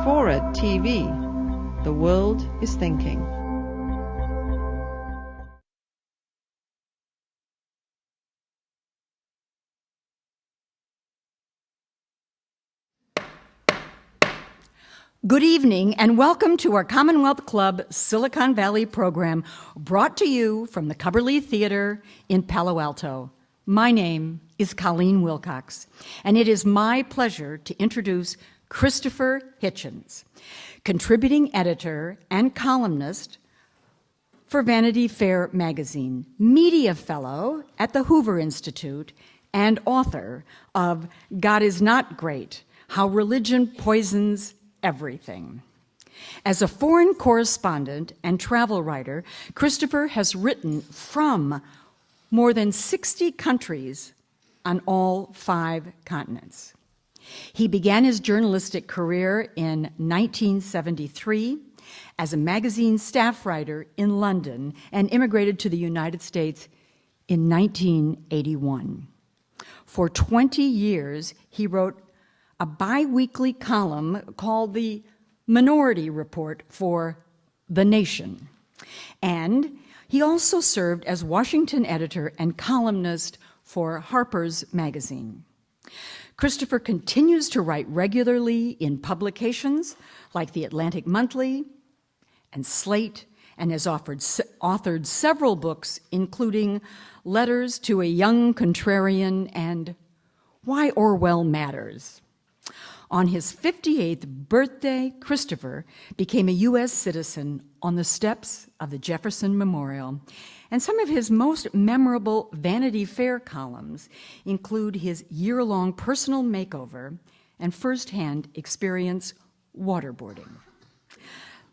Fora TV. The world is thinking. Good evening and welcome to our Commonwealth Club Silicon Valley program brought to you from the Cubberley Theater in Palo Alto. My name is Colleen Wilcox, and it is my pleasure to introduce Christopher Hitchens, contributing editor and columnist for Vanity Fair magazine, media fellow at the Hoover Institute, and author of God is Not Great: How Religion Poisons Everything. As a foreign correspondent and travel writer, Christopher has written from more than 60 countries on all 5 continents. He began his journalistic career in 1973 as a magazine staff writer in London and immigrated to the United States in 1981. For 20 years, he wrote a bi-weekly column called the Minority Report for The Nation. And he also served as Washington editor and columnist for Harper's Magazine. Christopher continues to write regularly in publications like The Atlantic Monthly and Slate, and has authored several books, including Letters to a Young Contrarian and Why Orwell Matters. On his 58th birthday, Christopher became a U.S. citizen on the steps of the Jefferson Memorial, and some of his most memorable Vanity Fair columns include his year-long personal makeover and firsthand experience waterboarding.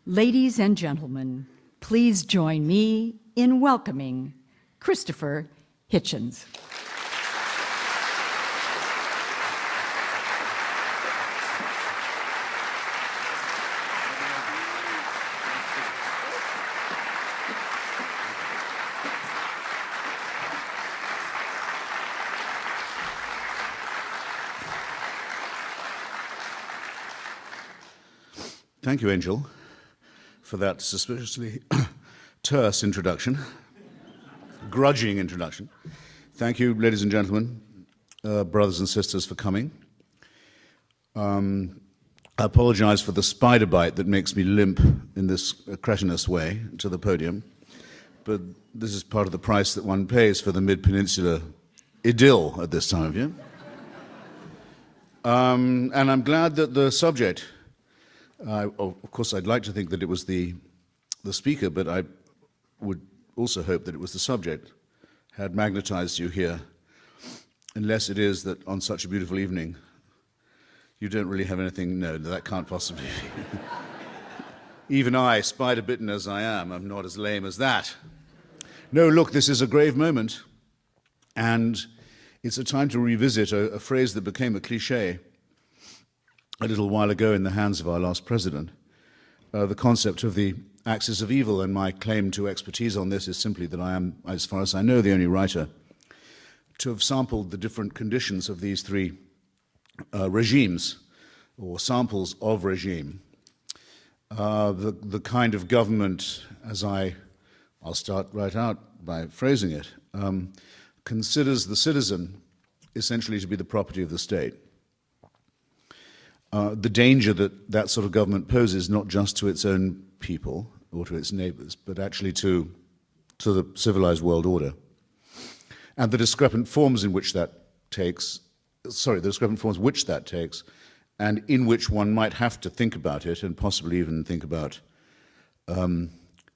Ladies and gentlemen, please join me in welcoming Christopher Hitchens. Thank you, Angel, for that suspiciously terse introduction, grudging introduction. Thank you, ladies and gentlemen, brothers and sisters, for coming. I apologize for the spider bite that makes me limp in this cretinous way to the podium, but this is part of the price that one pays for the mid-peninsula idyll at this time of year. And I'm glad that the subject, of course, I'd like to think that it was the speaker, but I would also hope that it was the subject, had magnetized you here, unless it is that on such a beautiful evening, you don't really have anything. No, that can't possibly be. Even I, spider-bitten as I am, I'm not as lame as that. No, look, this is a grave moment, and it's a time to revisit a phrase that became a cliché a little while ago in the hands of our last president, the concept of the axis of evil, and my claim to expertise on this is simply that I am, as far as I know, the only writer to have sampled the different conditions of these 3 regimes, or samples of regime. The kind of government, as I'll start right out by phrasing it, considers the citizen essentially to be the property of the state. The danger that that sort of government poses not just to its own people or to its neighbors, but actually to the civilized world order. And the discrepant forms which that takes, and in which one might have to think about it and possibly even think about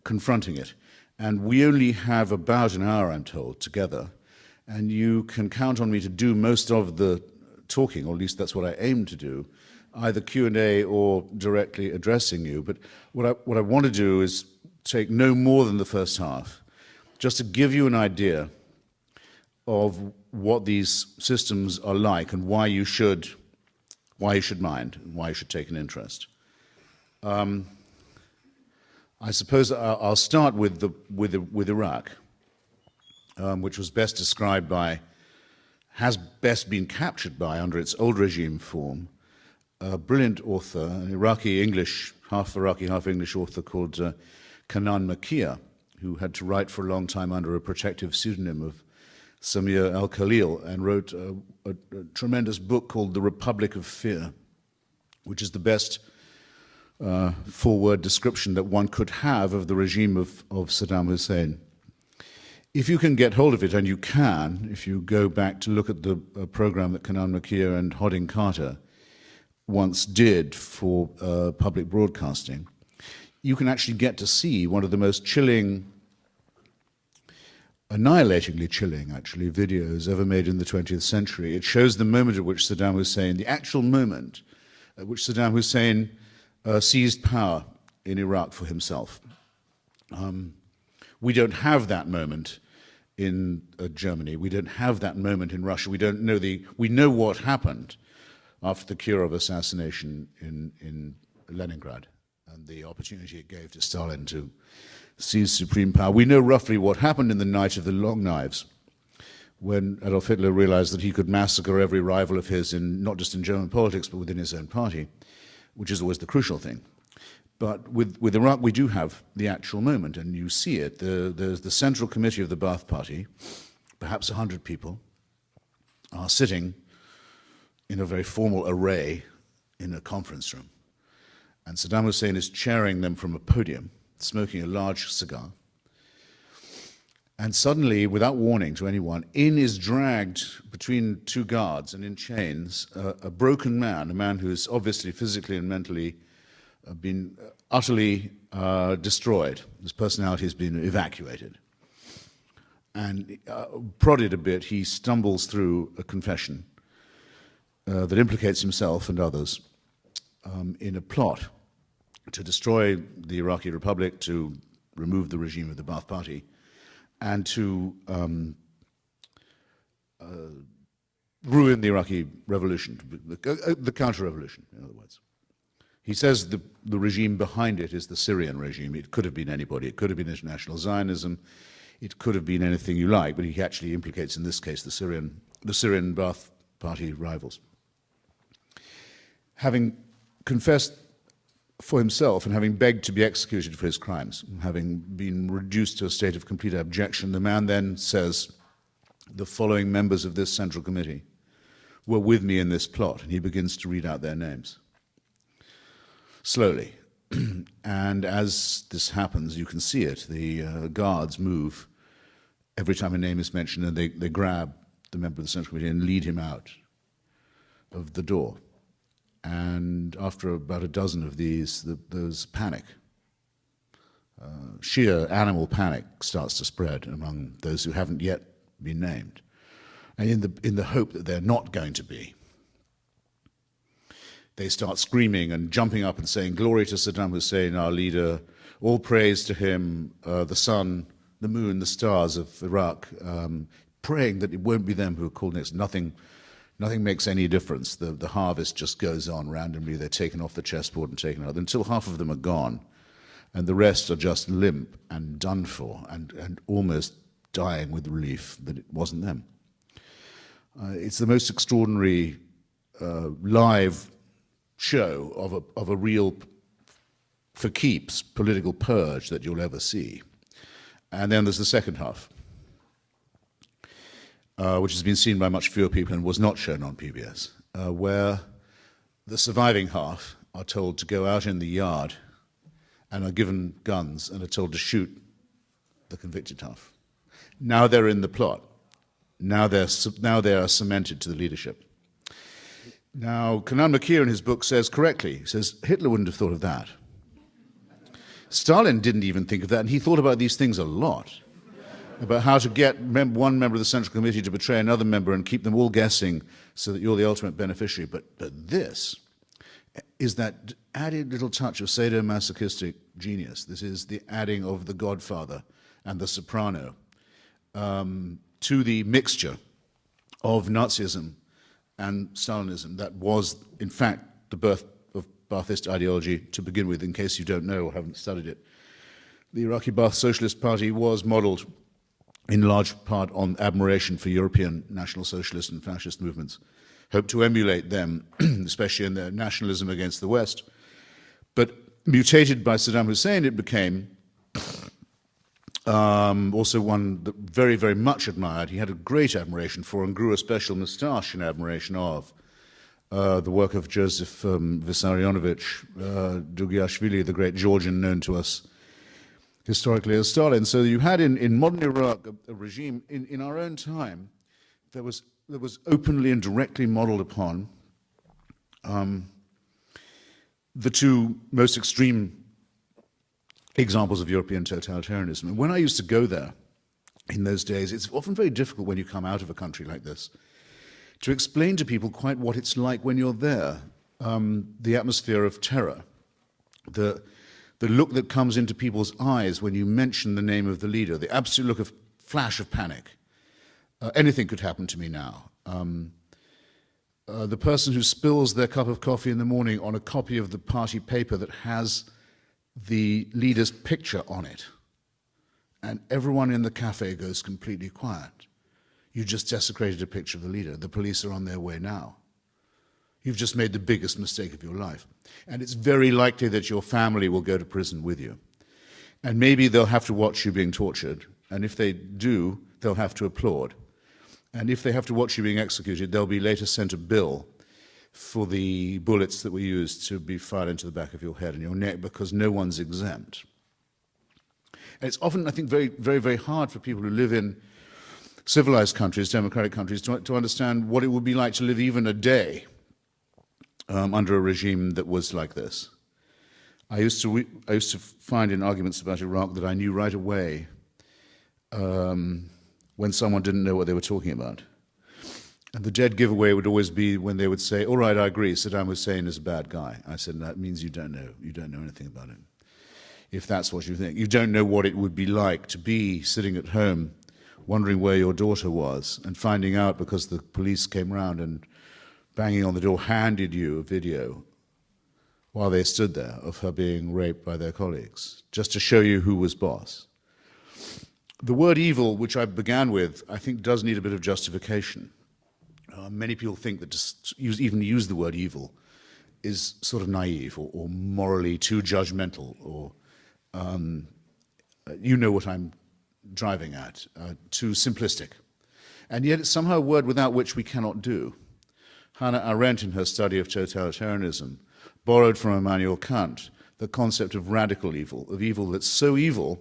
confronting it. And we only have about an hour, I'm told, together, and you can count on me to do most of the talking, or at least that's what I aim to do, either Q&A or directly addressing you. But what I want to do is take no more than the first half, just to give you an idea of what these systems are like and why you should mind, and why you should take an interest. I suppose I'll start with Iraq, which was best described by, has best been captured by, under its old regime form, a brilliant author, an Iraqi English, half Iraqi, half English author called Kanan Makia, who had to write for a long time under a protective pseudonym of Samir al-Khalil, and wrote a tremendous book called The Republic of Fear, which is the best four-word description that one could have of the regime of Saddam Hussein. If you can get hold of it, and you can, if you go back to look at the program that Kanan Makia and Hodding Carter once did for public broadcasting, you can actually get to see one of the most chilling, annihilatingly chilling, actually, videos ever made in the 20th century. It shows the moment at which Saddam Hussein, the actual moment at which Saddam Hussein seized power in Iraq for himself. We don't have that moment in Germany. We don't have that moment in Russia. We don't know we know what happened after the Kirov assassination in Leningrad and the opportunity it gave to Stalin to seize supreme power. We know roughly what happened in the night of the long knives, when Adolf Hitler realized that he could massacre every rival of his, not just in German politics, but within his own party, which is always the crucial thing. But with Iraq, we do have the actual moment, and you see it. There's the Central Committee of the Ba'ath Party, perhaps 100 people, are sitting in a very formal array in a conference room. And Saddam Hussein is chairing them from a podium, smoking a large cigar. And suddenly, without warning to anyone, in is dragged between two guards and in chains a broken man, a man who is obviously physically and mentally been utterly destroyed. His personality has been evacuated. And prodded a bit, he stumbles through a confession that implicates himself and others in a plot to destroy the Iraqi Republic, to remove the regime of the Ba'ath Party, and to ruin the Iraqi revolution, the counter-revolution, in other words. He says the regime behind it is the Syrian regime. It could have been anybody. It could have been international Zionism. It could have been anything you like, but he actually implicates, in this case, the Syrian Ba'ath Party rivals. Having confessed for himself and having begged to be executed for his crimes, having been reduced to a state of complete abjection, the man then says, the following members of this Central Committee were with me in this plot, and he begins to read out their names. Slowly. And as this happens, you can see it. The guards move every time a name is mentioned, and they grab the member of the Central Committee and lead him out of the door. And after about a dozen of these, there's panic. Sheer animal panic starts to spread among those who haven't yet been named, and in the hope that they're not going to be. They start screaming and jumping up and saying, "Glory to Saddam Hussein, our leader, all praise to him, the sun, the moon, the stars of Iraq," praying that it won't be them who are called next. Nothing makes any difference. The harvest just goes on randomly. They're taken off the chessboard and taken out until half of them are gone, and the rest are just limp and done for and almost dying with relief that it wasn't them. It's the most extraordinary live show of a real, for keeps, political purge that you'll ever see. And then there's the second half, which has been seen by much fewer people and was not shown on PBS, where the surviving half are told to go out in the yard and are given guns and are told to shoot the convicted half. Now they're in the plot. Now they are cemented to the leadership. Now, Kanan Makia in his book says correctly, he says, Hitler wouldn't have thought of that. Stalin didn't even think of that, and he thought about these things a lot, about how to get one member of the Central Committee to betray another member and keep them all guessing so that you're the ultimate beneficiary. But this is that added little touch of sadomasochistic genius. This is the adding of The Godfather and The Soprano to the mixture of Nazism and Stalinism that was, in fact, the birth of Ba'athist ideology to begin with, in case you don't know or haven't studied it. The Iraqi Ba'ath Socialist Party was modeled in large part on admiration for European National Socialist and fascist movements, hoped to emulate them, especially in their nationalism against the West. But mutated by Saddam Hussein, it became also one that very, very much admired. He had a great admiration for and grew a special moustache in admiration of the work of Joseph Vissarionovich Dugiashvili, the great Georgian known to us historically as Stalin. So you had in modern Iraq a regime in our own time that was openly and directly modeled upon the two most extreme examples of European totalitarianism. And when I used to go there in those days, it's often very difficult when you come out of a country like this to explain to people quite what it's like when you're there. The atmosphere of terror, the look that comes into people's eyes when you mention the name of the leader, the absolute look of flash of panic. Anything could happen to me now. The person who spills their cup of coffee in the morning on a copy of the party paper that has the leader's picture on it, and everyone in the cafe goes completely quiet. You just desecrated a picture of the leader. The police are on their way now. You've just made the biggest mistake of your life. And it's very likely that your family will go to prison with you. And maybe they'll have to watch you being tortured. And if they do, they'll have to applaud. And if they have to watch you being executed, they'll be later sent a bill for the bullets that were used to be fired into the back of your head and your neck, because no one's exempt. And it's often, I think, very, very, very hard for people who live in civilized countries, democratic countries, to understand what it would be like to live even a day under a regime that was like this. I used to find in arguments about Iraq that I knew right away when someone didn't know what they were talking about. And the dead giveaway would always be when they would say, all right, I agree, Saddam Hussein is a bad guy. I said, that means you don't know anything about him. If that's what you think. You don't know what it would be like to be sitting at home wondering where your daughter was and finding out because the police came round and banging on the door handed you a video while they stood there of her being raped by their colleagues, just to show you who was boss. The word evil, which I began with, I think does need a bit of justification. Many people think that even use the word evil is sort of naive or morally too judgmental, or you know what I'm driving at, too simplistic. And yet it's somehow a word without which we cannot do. Hannah Arendt, in her study of totalitarianism, borrowed from Immanuel Kant the concept of radical evil, of evil that's so evil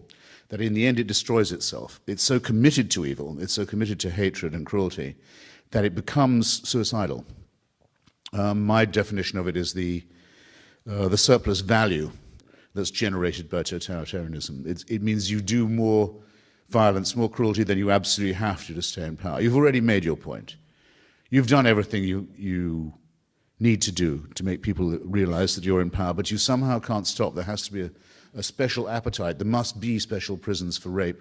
that in the end it destroys itself. It's so committed to evil, it's so committed to hatred and cruelty, that it becomes suicidal. My definition of it is the surplus value that's generated by totalitarianism. It means you do more violence, more cruelty than you absolutely have to stay in power. You've already made your point. You've done everything you need to do to make people realize that you're in power, but you somehow can't stop. There has to be a special appetite. There must be special prisons for rape.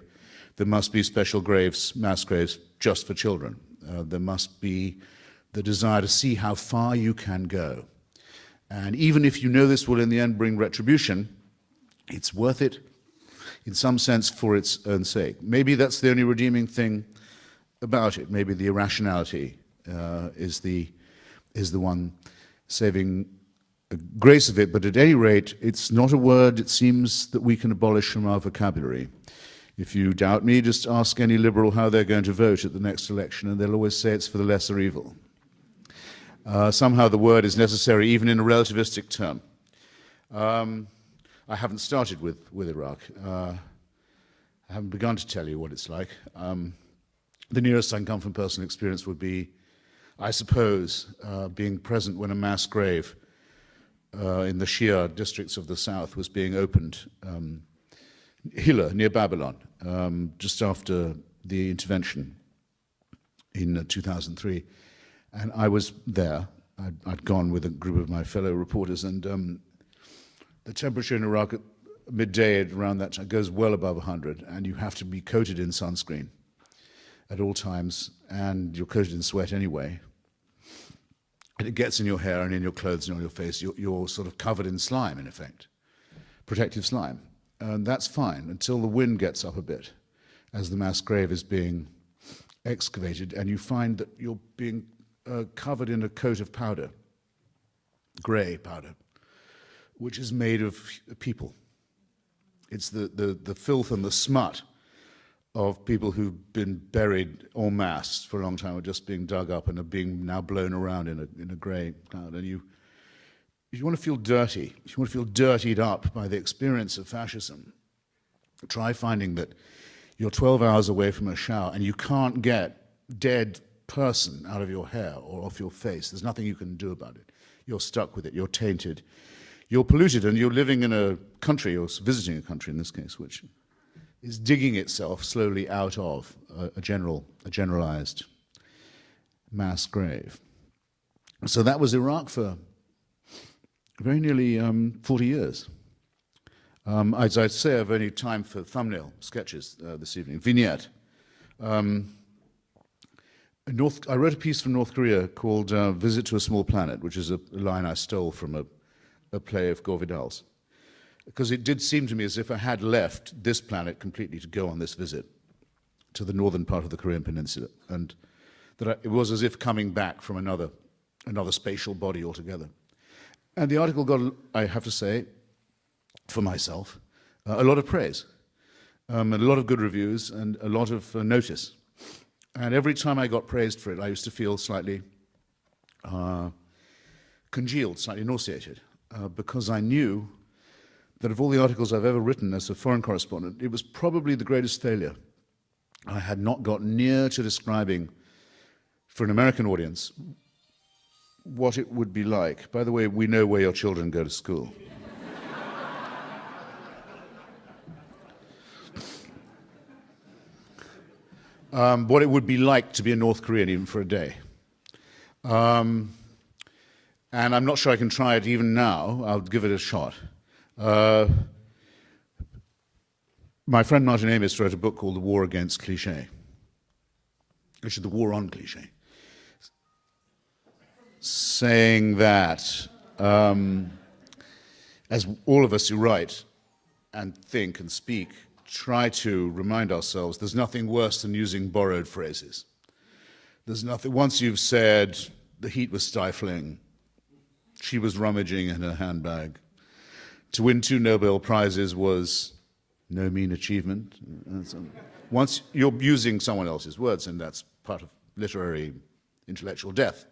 There must be special graves, mass graves, just for children. There must be the desire to see how far you can go. And even if you know this will in the end bring retribution, it's worth it in some sense for its own sake. Maybe that's the only redeeming thing about it. Maybe the irrationality is the one saving grace of it, but at any rate, it's not a word, it seems, that we can abolish from our vocabulary. If you doubt me, just ask any liberal how they're going to vote at the next election, and they'll always say it's for the lesser evil. Somehow the word is necessary, even in a relativistic term. I haven't started with Iraq. I haven't begun to tell you what it's like. The nearest I can come from personal experience would be, I suppose, being present when a mass grave in the Shia districts of the south was being opened, Hilla, near Babylon, just after the intervention in 2003. And I was there. I'd gone with a group of my fellow reporters, and the temperature in Iraq at midday around that time goes well above 100, and you have to be coated in sunscreen at all times, and you're coated in sweat anyway. And it gets in your hair and in your clothes and on your face. You're sort of covered in slime, in effect, protective slime. And that's fine until the wind gets up a bit as the mass grave is being excavated, and you find that you're being covered in a coat of powder, grey powder, which is made of people. It's the filth and the smut of people who've been buried en masse for a long time, are just being dug up and are being now blown around in a grey cloud. And if you want to feel dirty, if you want to feel dirtied up by the experience of fascism, try finding that you're 12 hours away from a shower and you can't get dead person out of your hair or off your face. There's nothing you can do about it. You're stuck with it. You're tainted. You're polluted, and you're living in a country, or visiting a country in this case, which is digging itself slowly out of a generalized mass grave. So that was Iraq for very nearly 40 years. As I'd say, I've only time for thumbnail sketches this evening. Vignette. I wrote a piece from North Korea called Visit to a Small Planet, which is a line I stole from a play of Gore Vidal's. Because it did seem to me as if I had left this planet completely to go on this visit to the northern part of the Korean Peninsula, and that it was as if coming back from another spatial body altogether. And the article got, I have to say, for myself, a lot of praise, and a lot of good reviews, and a lot of notice. And every time I got praised for it, I used to feel slightly congealed, slightly nauseated, because I knew that of all the articles I've ever written as a foreign correspondent, it was probably the greatest failure. I had not got near to describing, for an American audience, what it would be like. By the way, we know where your children go to school. What it would be like to be a North Korean even for a day. And I'm not sure I can try it even now. I'll give it a shot. My friend Martin Amis wrote a book called The War Against Cliché. Actually, The War on Cliché. Saying that, as all of us who write and think and speak try to remind ourselves, there's nothing worse than using borrowed phrases. There's nothing, once you've said, the heat was stifling, she was rummaging in her handbag, to win 2 Nobel Prizes was no mean achievement. Once you're using someone else's words, and that's part of literary intellectual death.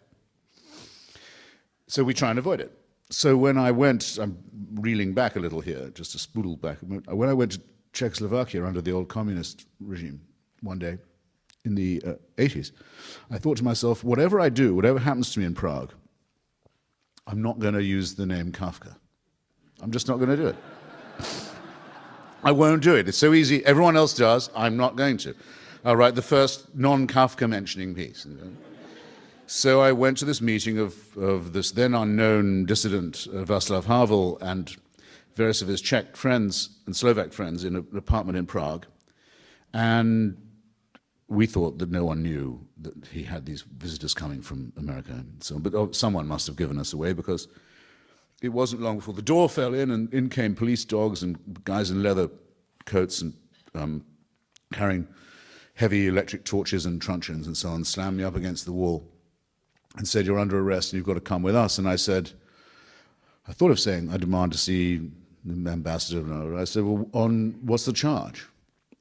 So we try and avoid it. So when I went, I'm reeling back a little here, just to spoodle back. When I went to Czechoslovakia under the old communist regime one day in the 80s, I thought to myself, whatever I do, whatever happens to me in Prague, I'm not going to use the name Kafka. I'm just not going to do it. I won't do it. It's so easy. Everyone else does. I'm not going to. I'll write the first non-Kafka mentioning piece. So I went to this meeting of this then unknown dissident, Václav Havel, and various of his Czech friends and Slovak friends in an apartment in Prague. And we thought that no one knew that he had these visitors coming from America. And so, but someone must have given us away, because it wasn't long before the door fell in, and in came police dogs and guys in leather coats and carrying heavy electric torches and truncheons and so on, slammed me up against the wall and said, "You're under arrest and you've got to come with us." And I said, I thought of saying, "I demand to see the ambassador." I said, "Well, on what's the charge?"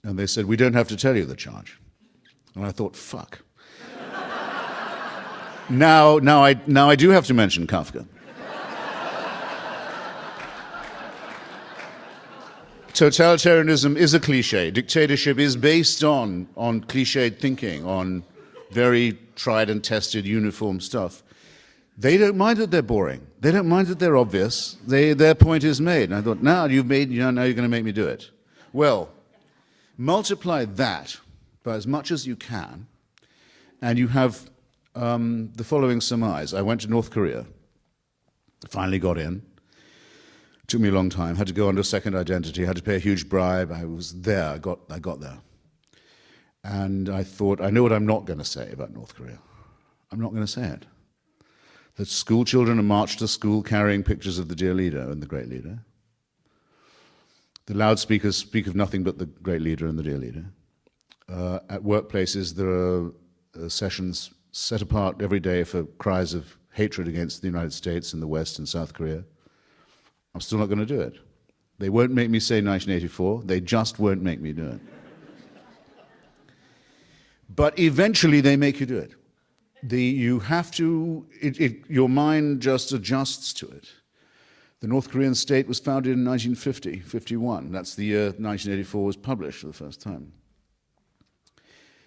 And they said, "We don't have to tell you the charge." And I thought, fuck. Now I do have to mention Kafka. Totalitarianism is a cliche. Dictatorship is based on cliched thinking, on very tried and tested uniform stuff. They don't mind that they're boring. They don't mind that they're obvious. Their point is made. And I thought, now you're going to make me do it. Well, multiply that by as much as you can, and you have the following surmise. I went to North Korea, finally got in. Took me a long time, had to go under a second identity, had to pay a huge bribe. I was there, I got there. And I thought, I know what I'm not going to say about North Korea. I'm not going to say it. That school children are marched to school carrying pictures of the dear leader and the great leader. The loudspeakers speak of nothing but the great leader and the dear leader. At workplaces, there are sessions set apart every day for cries of hatred against the United States and the West and South Korea, I'm still not going to do it. They won't make me say 1984. They just won't make me do it. But eventually they make you do it. You have to, your mind just adjusts to it. The North Korean state was founded in 1950, 51. That's the year 1984 was published for the first time.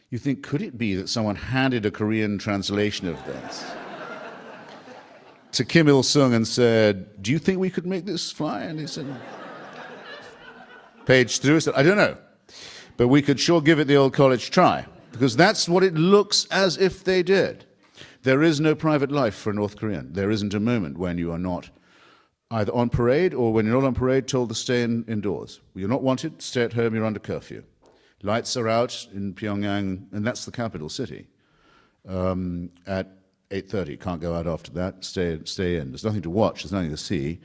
You think, could it be that someone handed a Korean translation of this to Kim Il-sung and said, do you think we could make this fly? And he said, page through, said, I don't know, but we could sure give it the old college try, because that's what it looks as if they did. There is no private life for a North Korean. There isn't a moment when you are not either on parade or when you're not on parade told to stay indoors. You're not wanted, stay at home, you're under curfew. Lights are out in Pyongyang, and that's the capital city, at 8:30. Can't go out after that, stay in. There's nothing to watch, there's nothing to see.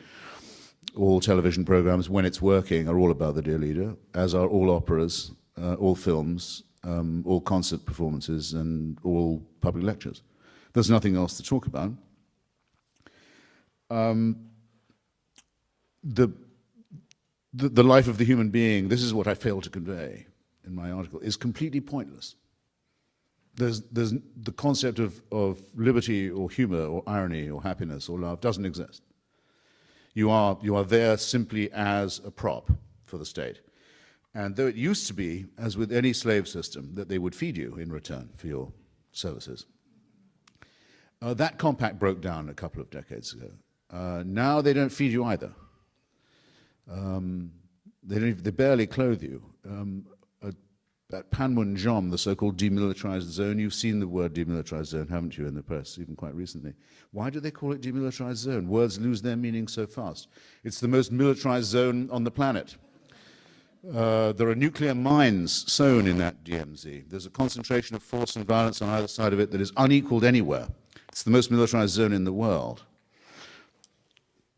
All television programs, when it's working, are all about the dear leader, as are all operas, all films, all concert performances, and all public lectures. There's nothing else to talk about. The life of the human being, this is what I failed to convey in my article, is completely pointless. There's the concept of liberty or humor or irony or happiness or love doesn't exist. You are there simply as a prop for the state. And though it used to be, as with any slave system, that they would feed you in return for your services, that compact broke down a couple of decades ago. Now they don't feed you either. They barely clothe you. At Panmunjom, the so-called demilitarized zone, you've seen the word demilitarized zone, haven't you, in the press, even quite recently. Why do they call it demilitarized zone? Words lose their meaning so fast. It's the most militarized zone on the planet. There are nuclear mines sown in that DMZ. There's a concentration of force and violence on either side of it that is unequaled anywhere. It's the most militarized zone in the world.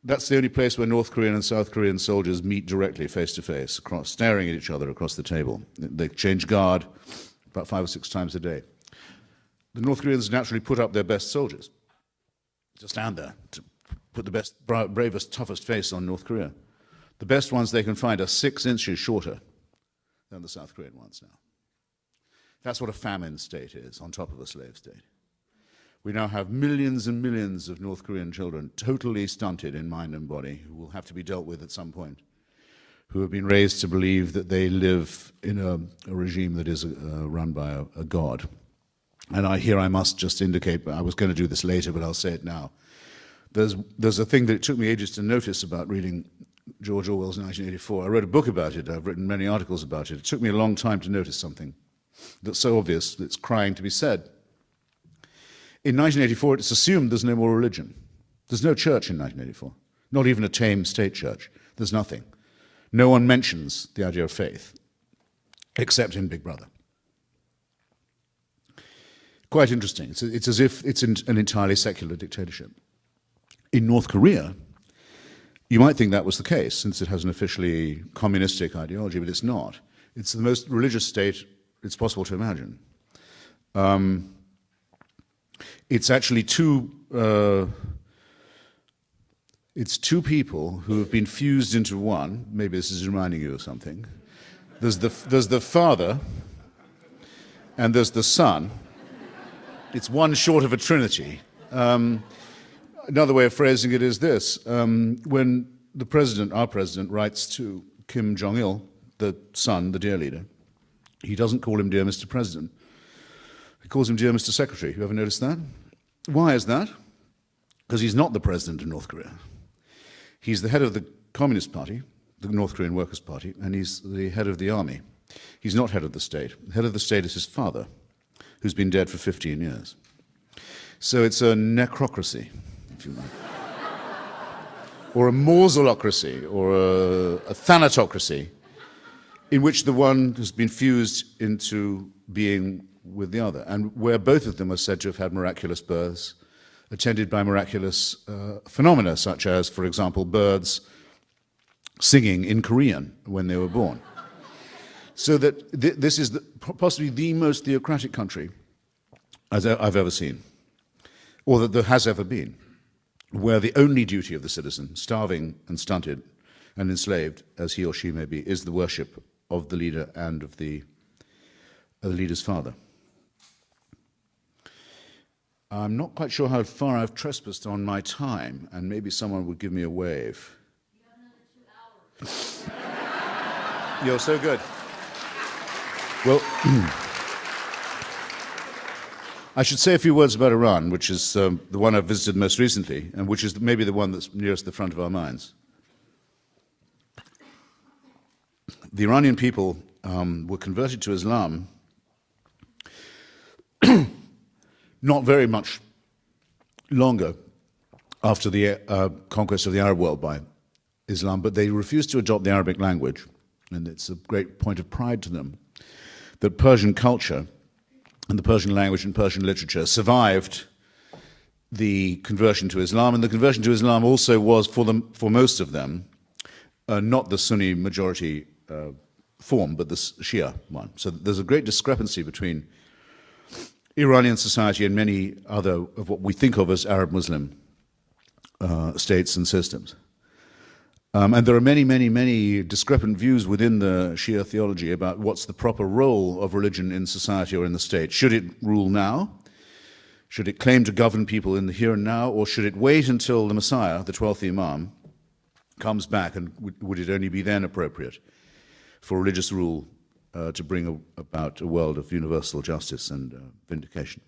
That's the only place where North Korean and South Korean soldiers meet directly, face to face, staring at each other across the table. They change guard about 5 or 6 times a day. The North Koreans naturally put up their best soldiers to stand there, to put the best, bravest, toughest face on North Korea. The best ones they can find are 6 inches shorter than the South Korean ones now. That's what a famine state is, on top of a slave state. We now have millions and millions of North Korean children totally stunted in mind and body, who will have to be dealt with at some point, who have been raised to believe that they live in a regime that is run by a god. And I must just indicate, I was going to do this later, but I'll say it now. There's a thing that it took me ages to notice about reading George Orwell's 1984. I wrote a book about it. I've written many articles about it. It took me a long time to notice something that's so obvious that it's crying to be said. In 1984, it's assumed there's no more religion. There's no church in 1984, not even a tame state church. There's nothing. No one mentions the idea of faith, except in Big Brother. Quite interesting. It's as if it's an entirely secular dictatorship. In North Korea, you might think that was the case, since it has an officially communistic ideology, but it's not. It's the most religious state it's possible to imagine. It's actually two people who have been fused into one. Maybe this is reminding you of something. There's the father, and there's the son. It's one short of a trinity. Another way of phrasing it is this. When the president, our president, writes to Kim Jong-il, the son, the dear leader, he doesn't call him dear Mr. President. He calls him dear Mr. Secretary. You ever noticed that? Why is that? Because he's not the president of North Korea. He's the head of the Communist Party, the North Korean Workers' Party, and he's the head of the army. He's not head of the state. The head of the state is his father, who's been dead for 15 years. So it's a necrocracy, if you like. Or a mausolocracy, or a thanatocracy, in which the one has been fused into being with the other, and where both of them are said to have had miraculous births, attended by miraculous phenomena, such as, for example, birds singing in Korean when they were born. So that this is possibly the most theocratic country as I've ever seen, or that there has ever been, where the only duty of the citizen, starving and stunted and enslaved, as he or she may be, is the worship of the leader and of the leader's father. I'm not quite sure how far I've trespassed on my time, and maybe someone would give me a wave. You have another 2 hours. You're so good. Well, I should say a few words about Iran, which is the one I've visited most recently, and which is maybe the one that's nearest the front of our minds. The Iranian people were converted to Islam not very much longer after the conquest of the Arab world by Islam, but they refused to adopt the Arabic language, and it's a great point of pride to them that Persian culture and the Persian language and Persian literature survived the conversion to Islam, and the conversion to Islam also was, for most of them, not the Sunni majority form, but the Shia one. So there's a great discrepancy between Iranian society and many other of what we think of as Arab Muslim states and systems. And there are many, many, many discrepant views within the Shia theology about what's the proper role of religion in society or in the state. Should it rule now? Should it claim to govern people in the here and now? Or should it wait until the Messiah, the 12th Imam, comes back, and would it only be then appropriate for religious rule to bring about a world of universal justice and vindication?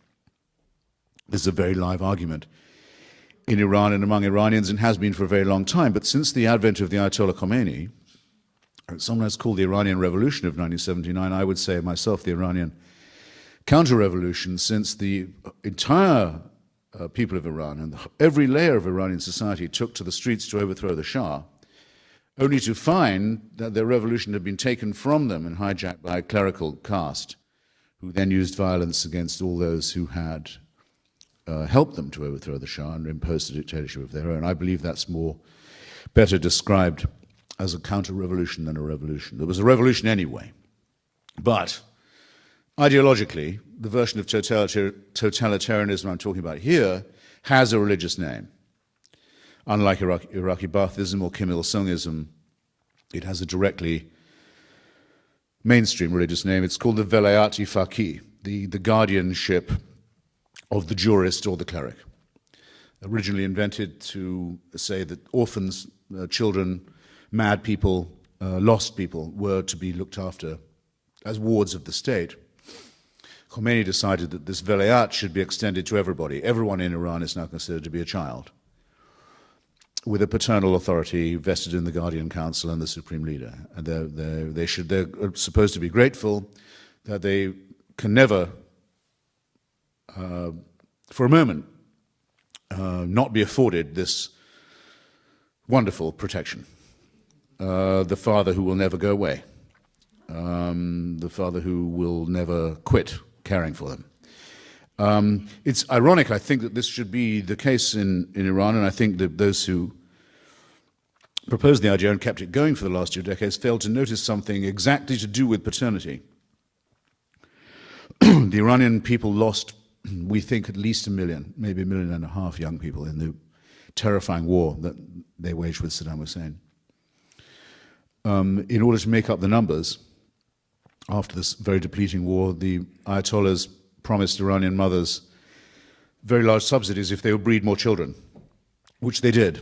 This is a very live argument in Iran and among Iranians, and has been for a very long time. But since the advent of the Ayatollah Khomeini, sometimes called the Iranian Revolution of 1979, I would say myself the Iranian counter-revolution, since the entire people of Iran and every layer of Iranian society took to the streets to overthrow the Shah, only to find that their revolution had been taken from them and hijacked by a clerical caste, who then used violence against all those who had helped them to overthrow the Shah and imposed a dictatorship of their own. I believe that's better described as a counter-revolution than a revolution. There was a revolution anyway. But ideologically, the version of totalitarianism I'm talking about here has a religious name. Unlike Iraqi Baathism or Kim Il-sungism, it has a directly mainstream religious name. It's called the Velayat-i Faqih, the guardianship of the jurist or the cleric. Originally invented to say that orphans, children, mad people, lost people were to be looked after as wards of the state. Khomeini decided that this velayat should be extended to everybody. Everyone in Iran is now considered to be a child, with a paternal authority vested in the Guardian Council and the Supreme Leader. And they're supposed to be grateful that they can never, for a moment, not be afforded this wonderful protection. The father who will never go away. The father who will never quit caring for them. It's ironic, I think, that this should be the case in Iran, and I think that those who proposed the idea and kept it going for the last 2 decades failed to notice something exactly to do with paternity. The Iranian people lost, we think, at least 1 million, maybe 1.5 million young people in the terrifying war that they waged with Saddam Hussein. In order to make up the numbers, after this very depleting war, the Ayatollahs promised Iranian mothers very large subsidies if they would breed more children, which they did.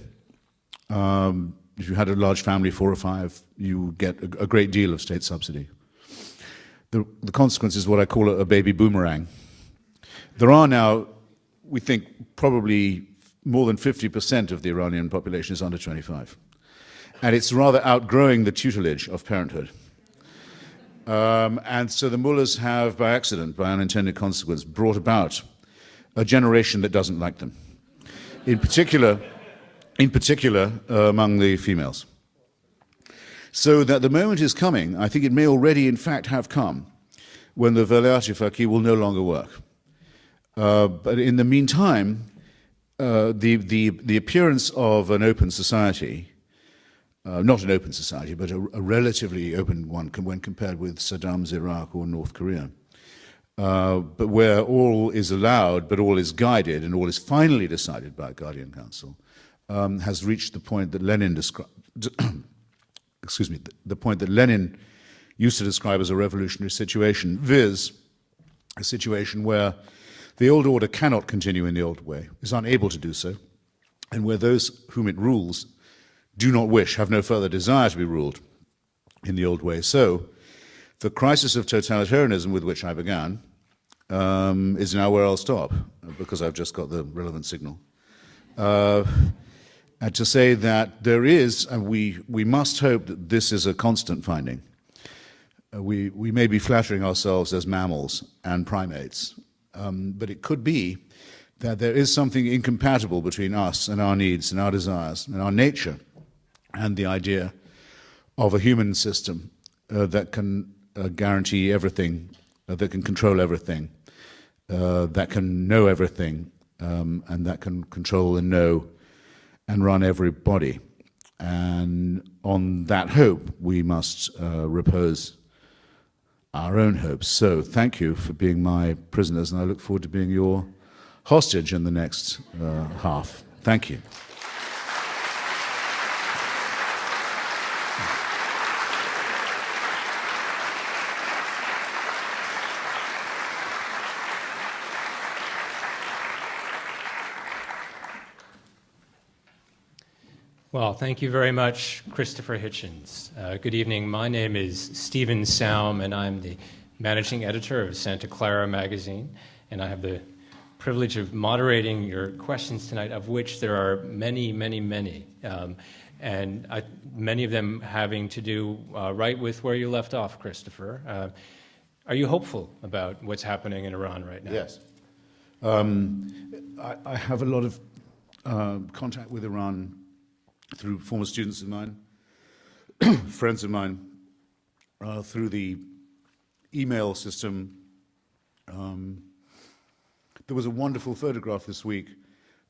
If you had a large family, 4 or 5, you would get a great deal of state subsidy. The consequence is what I call a baby boomerang. There are now, we think, probably more than 50% of the Iranian population is under 25. And it's rather outgrowing the tutelage of parenthood. And so the mullahs have, by accident, by unintended consequence, brought about a generation that doesn't like them. In particular, among the females. So that the moment is coming, I think it may already in fact have come, when the Velayat-i Faqih will no longer work. But in the meantime, the appearance of an open society, not an open society, but a relatively open one when compared with Saddam's Iraq or North Korea, but where all is allowed, but all is guided, and all is finally decided by a Guardian Council, has reached the point that Lenin described. Excuse me, the point that Lenin used to describe as a revolutionary situation, viz., a situation where the old order cannot continue in the old way, is unable to do so, and where those whom it rules do not wish, have no further desire to be ruled in the old way. So, the crisis of totalitarianism with which I began is now where I'll stop, because I've just got the relevant signal. And to say that there is, and we must hope that this is a constant finding. We may be flattering ourselves as mammals and primates, but it could be that there is something incompatible between us and our needs and our desires and our nature and the idea of a human system that can guarantee everything, that can control everything, that can know everything, and that can control and know and run everybody. And on that hope, we must repose our own hopes. So thank you for being my prisoners, and I look forward to being your hostage in the next half. Thank you. Well, thank you very much, Christopher Hitchens. Good evening. My name is Stephen Saum, and I'm the managing editor of Santa Clara magazine, and I have the privilege of moderating your questions tonight, of which there are many, many, many, and many of them having to do right with where you left off, Christopher. Are you hopeful about what's happening in Iran right now? Yes. I have a lot of contact with Iran through former students of mine, friends of mine, through the email system. There was a wonderful photograph this week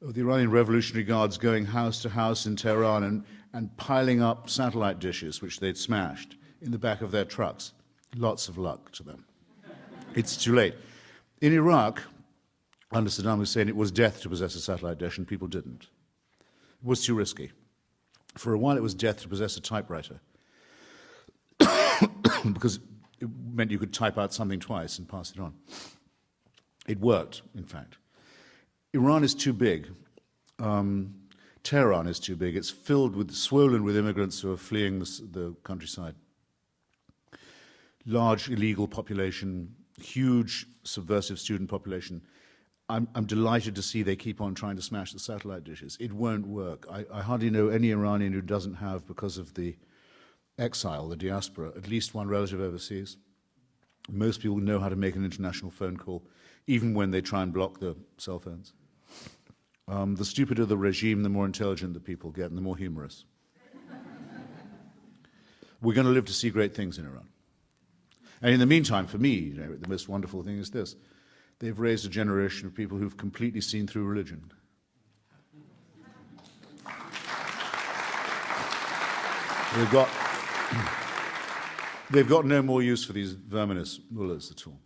of the Iranian Revolutionary Guards going house to house in Tehran and piling up satellite dishes which they'd smashed in the back of their trucks. Lots of luck to them. It's too late. In Iraq, under Saddam Hussein, it was death to possess a satellite dish, and people didn't. It was too risky. For a while, it was death to possess a typewriter, because it meant you could type out something twice and pass it on. It worked, in fact. Iran is too big. Tehran is too big. It's swollen with immigrants who are fleeing the countryside. Large illegal population, huge subversive student population. I'm delighted to see they keep on trying to smash the satellite dishes. It won't work. I hardly know any Iranian who doesn't have, because of the exile, the diaspora, at least one relative overseas. Most people know how to make an international phone call, even when they try and block the cell phones. The stupider the regime, the more intelligent the people get, and the more humorous. We're going to live to see great things in Iran. And in the meantime, for me, the most wonderful thing is this. They've raised a generation of people who've completely seen through religion. They've got no more use for these verminous mullahs at all.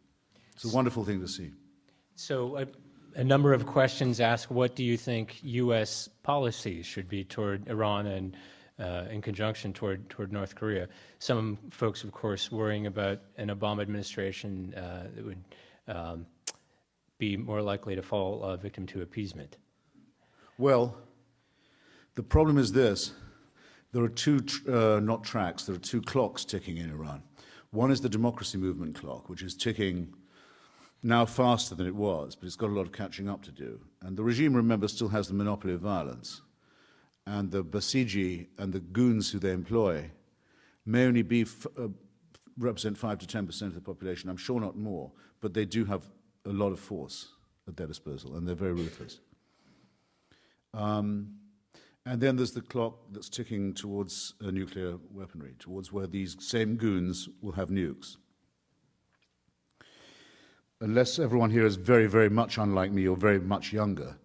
It's a wonderful thing to see. So a number of questions ask, what do you think U.S. policy should be toward Iran and in conjunction toward North Korea? Some folks, of course, worrying about an Obama administration that would be more likely to fall victim to appeasement. Well, the problem is this. There are two, not tracks, there are two clocks ticking in Iran. One is the democracy movement clock, which is ticking now faster than it was, but it's got a lot of catching up to do. And the regime, remember, still has the monopoly of violence. And the Basiji and the goons who they employ may only represent 5 to 10% of the population. I'm sure not more, but they do have a lot of force at their disposal, and they're very ruthless. And then there's the clock that's ticking towards nuclear weaponry, towards where these same goons will have nukes. Unless everyone here is very, very much unlike me or very much younger,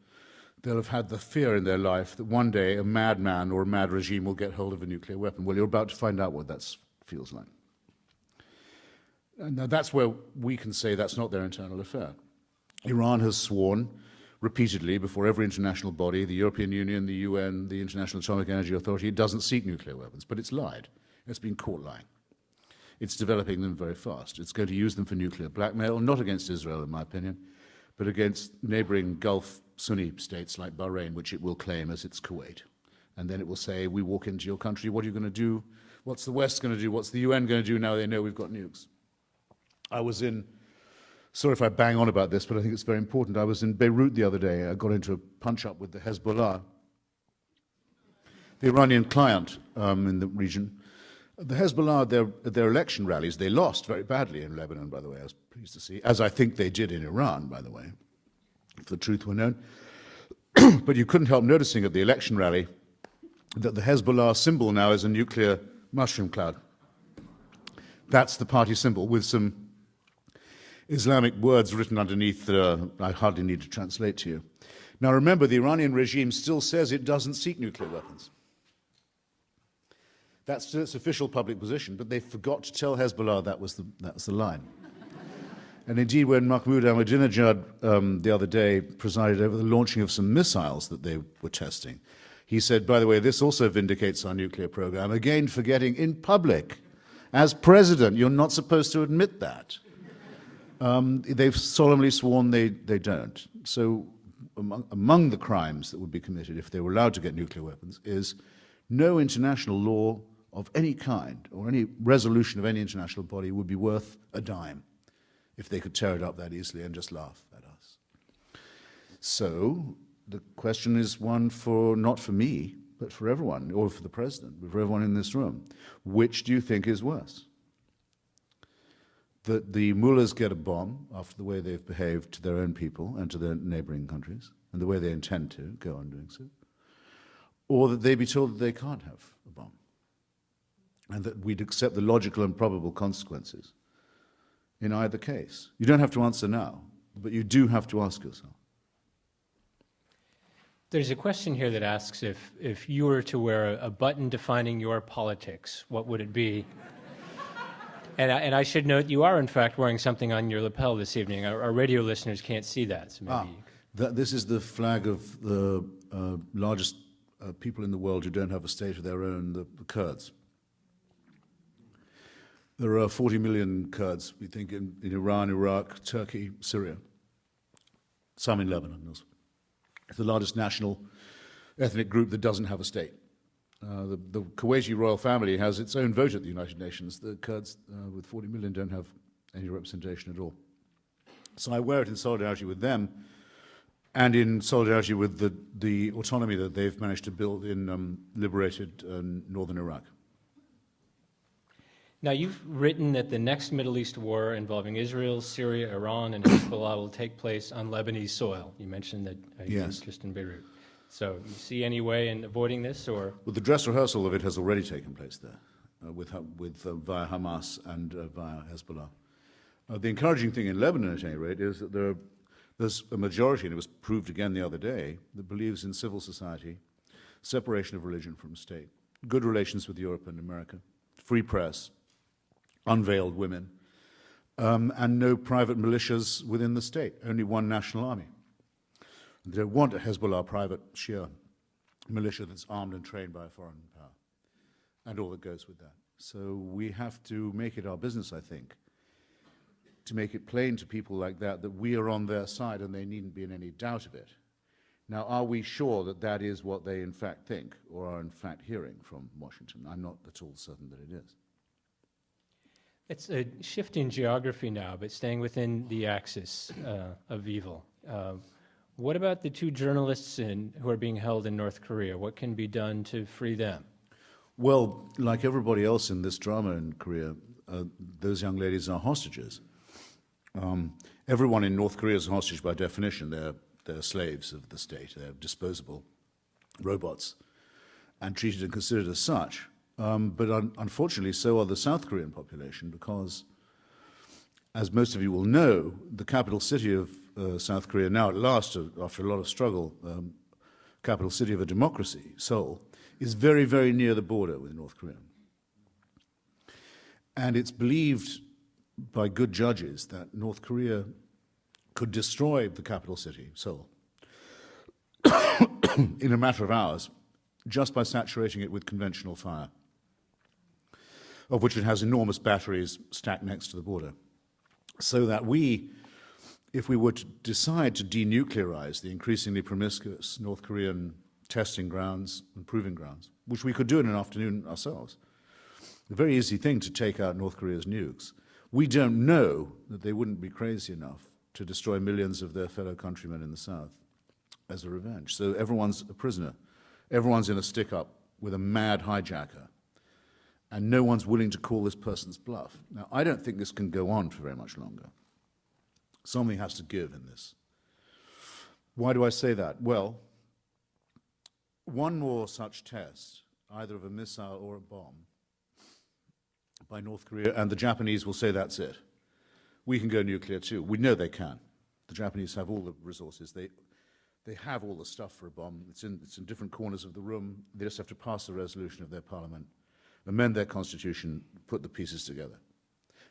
they'll have had the fear in their life that one day a madman or a mad regime will get hold of a nuclear weapon. Well, you're about to find out what that feels like. Now that's where we can say that's not their internal affair. Iran has sworn repeatedly before every international body, the European Union, the UN, the International Atomic Energy Authority, it doesn't seek nuclear weapons, but it's lied. It's been caught lying. It's developing them very fast. It's going to use them for nuclear blackmail, not against Israel, in my opinion, but against neighboring Gulf Sunni states like Bahrain, which it will claim as its Kuwait. And then it will say, we walk into your country, what are you going to do? What's the West going to do? What's the UN going to do now they know we've got nukes? I was in, sorry if I bang on about this, but I think it's very important. I was in Beirut the other day. I got into a punch-up with the Hezbollah, the Iranian client in the region. The Hezbollah, their election rallies, they lost very badly in Lebanon, by the way, I was pleased to see, as I think they did in Iran, by the way, if the truth were known. But you couldn't help noticing at the election rally that the Hezbollah symbol now is a nuclear mushroom cloud. That's the party symbol with some Islamic words written underneath that I hardly need to translate to you. Now remember, the Iranian regime still says it doesn't seek nuclear weapons. That's still its official public position, but they forgot to tell Hezbollah that was the line. And indeed, when Mahmoud Ahmadinejad the other day presided over the launching of some missiles that they were testing, he said, by the way, this also vindicates our nuclear program, again forgetting in public, as president, you're not supposed to admit that. They've solemnly sworn they don't. So among the crimes that would be committed if they were allowed to get nuclear weapons is no international law of any kind or any resolution of any international body would be worth a dime if they could tear it up that easily and just laugh at us. So the question is one for, not for me, but for everyone, or for the president, but for everyone in this room. Which do you think is worse? That the mullahs get a bomb after the way they've behaved to their own people and to their neighboring countries, and the way they intend to go on doing so, or that they be told that they can't have a bomb, and that we'd accept the logical and probable consequences in either case. You don't have to answer now, but you do have to ask yourself. There's a question here that asks if you were to wear a button defining your politics, what would it be? And I should note, you are in fact wearing something on your lapel this evening. Our radio listeners can't see that, so maybe this is the flag of the largest people in the world who don't have a state of their own, the Kurds. There are 40 million Kurds, we think, in Iran, Iraq, Turkey, Syria, some in Lebanon also. It's the largest national ethnic group that doesn't have a state. The Kuwaiti royal family has its own vote at the United Nations. The Kurds, with 40 million, don't have any representation at all. So I wear it in solidarity with them and in solidarity with the autonomy that they've managed to build in liberated northern Iraq. Now, you've written that the next Middle East war involving Israel, Syria, Iran, and Hezbollah will take place on Lebanese soil. You mentioned that you're just in Beirut. So you see any way in avoiding this, or? Well, the dress rehearsal of it has already taken place there, via Hamas and via Hezbollah. The encouraging thing in Lebanon, at any rate, is that there's a majority, and it was proved again the other day, that believes in civil society, separation of religion from state, good relations with Europe and America, free press, unveiled women, and no private militias within the state, only one national army. They don't want a Hezbollah private Shia militia that's armed and trained by a foreign power, and all that goes with that. So we have to make it our business, I think, to make it plain to people like that that we are on their side and they needn't be in any doubt of it. Now, are we sure that that is what they in fact think or are in fact hearing from Washington? I'm not at all certain that it is. It's a shift in geography now, but staying within the axis of evil. What about the two journalists who are being held in North Korea? What can be done to free them? Well, like everybody else in this drama in Korea, those young ladies are hostages. Everyone in North Korea is a hostage by definition. They're slaves of the state. They're disposable robots and treated and considered as such. But unfortunately, so are the South Korean population because, as most of you will know, the capital city of South Korea, now at last, after a lot of struggle, capital city of a democracy, Seoul, is very, very near the border with North Korea. And it's believed by good judges that North Korea could destroy the capital city, Seoul, in a matter of hours, just by saturating it with conventional fire, of which it has enormous batteries stacked next to the border. So that if we were to decide to denuclearize the increasingly promiscuous North Korean testing grounds and proving grounds, which we could do in an afternoon ourselves, a very easy thing to take out North Korea's nukes, we don't know that they wouldn't be crazy enough to destroy millions of their fellow countrymen in the South as a revenge. So everyone's a prisoner. Everyone's in a stick-up with a mad hijacker, and no one's willing to call this person's bluff. Now, I don't think this can go on for very much longer. Something has to give in this. Why do I say that? Well, one more such test, either of a missile or a bomb, by North Korea, and the Japanese will say that's it. We can go nuclear too. We know they can. The Japanese have all the resources. They have all the stuff for a bomb. It's in different corners of the room. They just have to pass the resolution of their parliament, amend their constitution, put the pieces together.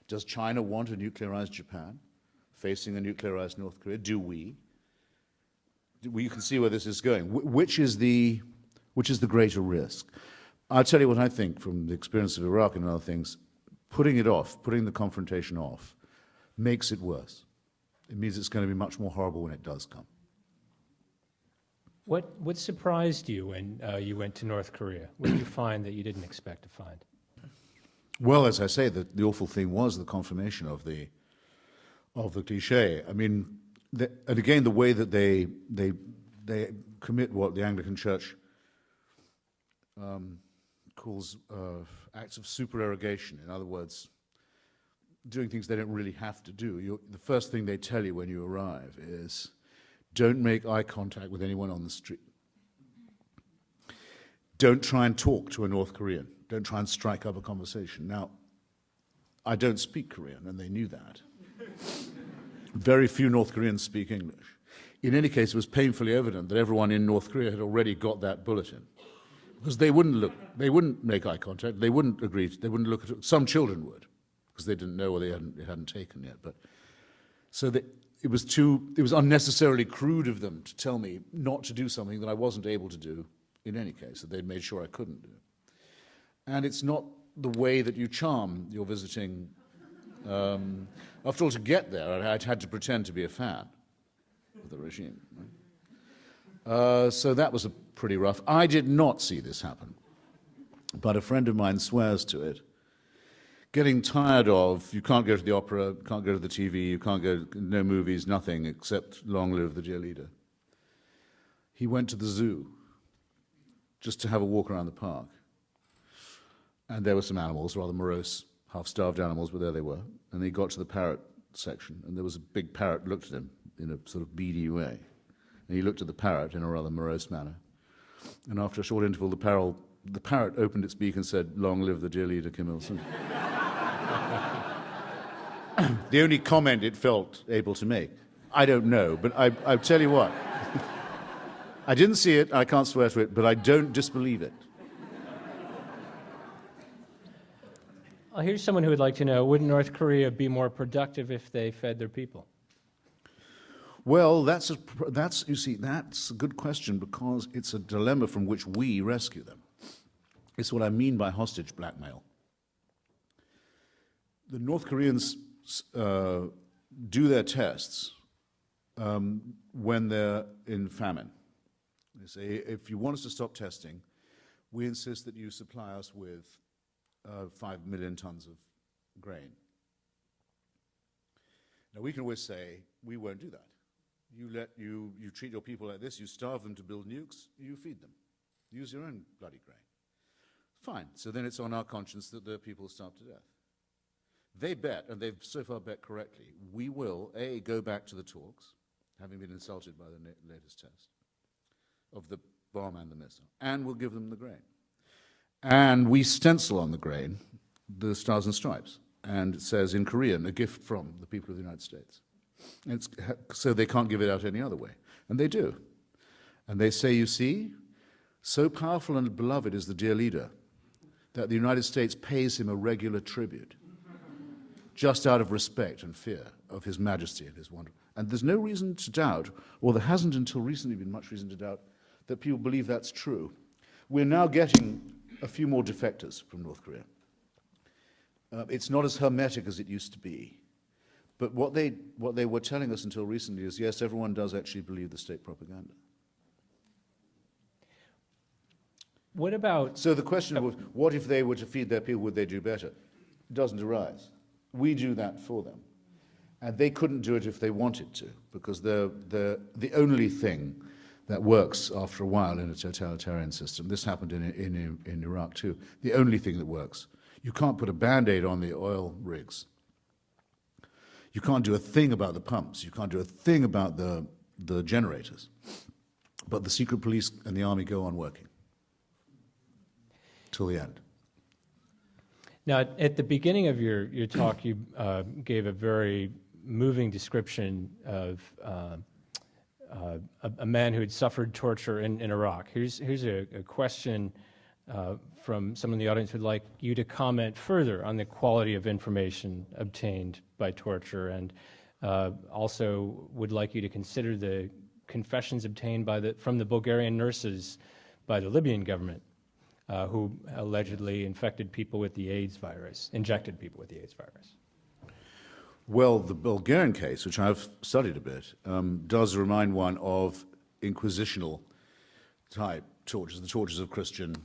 Does China want a nuclearized Japan facing a nuclearized North Korea? Do we? You can see where this is going. Which is the greater risk? I'll tell you what I think from the experience of Iraq and other things. Putting it off, putting the confrontation off, makes it worse. It means it's going to be much more horrible when it does come. What surprised you when you went to North Korea? What did you find that you didn't expect to find? Well, as I say, the awful thing was the confirmation of the cliché. I mean, and again, the way that they commit what the Anglican Church calls acts of supererogation. In other words, doing things they don't really have to do. The first thing they tell you when you arrive is, don't make eye contact with anyone on the street. Don't try and talk to a North Korean. Don't try and strike up a conversation. Now, I don't speak Korean, and they knew that. Very few North Koreans speak English. In any case, it was painfully evident that everyone in North Korea had already got that bulletin. Because they wouldn't make eye contact, they wouldn't agree, they wouldn't look at it. Some children would, because they didn't know or they hadn't taken yet. But so it was unnecessarily crude of them to tell me not to do something that I wasn't able to do in any case, that they'd made sure I couldn't do. And it's not the way that you charm your visiting. After all, to get there, I'd had to pretend to be a fan of the regime. Right? So that was pretty rough. I did not see this happen, but a friend of mine swears to it. Getting tired of, you can't go to the opera, can't go to the TV, you can't go, no movies, nothing except long live the dear leader. He went to the zoo just to have a walk around the park. And there were some animals, rather morose, half-starved animals, but there they were. And he got to the parrot section, and there was a big parrot looked at him in a sort of beady way. And he looked at the parrot in a rather morose manner. And after a short interval, the parrot opened its beak and said, "Long live the dear leader, Kim Il-sung." The only comment it felt able to make. I don't know, but I tell you what. I didn't see it, I can't swear to it, but I don't disbelieve it. Here's someone who would like to know, would North Korea be more productive if they fed their people? Well, that's a good question, because it's a dilemma from which we rescue them. It's what I mean by hostage blackmail. The North Koreans do their tests when they're in famine. They say, if you want us to stop testing, we insist that you supply us with 5 million tons of grain. Now, we can always say, we won't do that. You treat your people like this, you starve them to build nukes, you feed them. Use your own bloody grain. Fine, so then it's on our conscience that the people starve to death. They bet, and they've so far bet correctly, we will, A, go back to the talks, having been insulted by the latest test of the bomb and the missile, and we'll give them the grain. And we stencil on the grain the Stars and Stripes, and it says in Korean, a gift from the people of the United States. So they can't give it out any other way. And they do. And they say, you see, so powerful and beloved is the dear leader that the United States pays him a regular tribute. just out of respect and fear of His Majesty and His wonder. And there's no reason to doubt, or there hasn't until recently been much reason to doubt, that people believe that's true. We're now getting a few more defectors from North Korea. It's not as hermetic as it used to be. But what they were telling us until recently is, yes, everyone does actually believe the state propaganda. What about... So the question was, what if they were to feed their people, would they do better? It doesn't arise. We do that for them. And they couldn't do it if they wanted to, because the only thing that works after a while in a totalitarian system, this happened in Iraq too, the only thing that works, you can't put a Band-Aid on the oil rigs. You can't do a thing about the pumps. You can't do a thing about the generators. But the secret police and the army go on working till the end. Now, at the beginning of your talk, you gave a very moving description of a man who had suffered torture in Iraq. Here's a question from someone in the audience who'd like you to comment further on the quality of information obtained by torture, and also would like you to consider the confessions obtained from the Bulgarian nurses by the Libyan government, who allegedly infected people with the AIDS virus, injected people with the AIDS virus. Well, the Bulgarian case, which I've studied a bit, does remind one of inquisitional type tortures, the tortures of Christian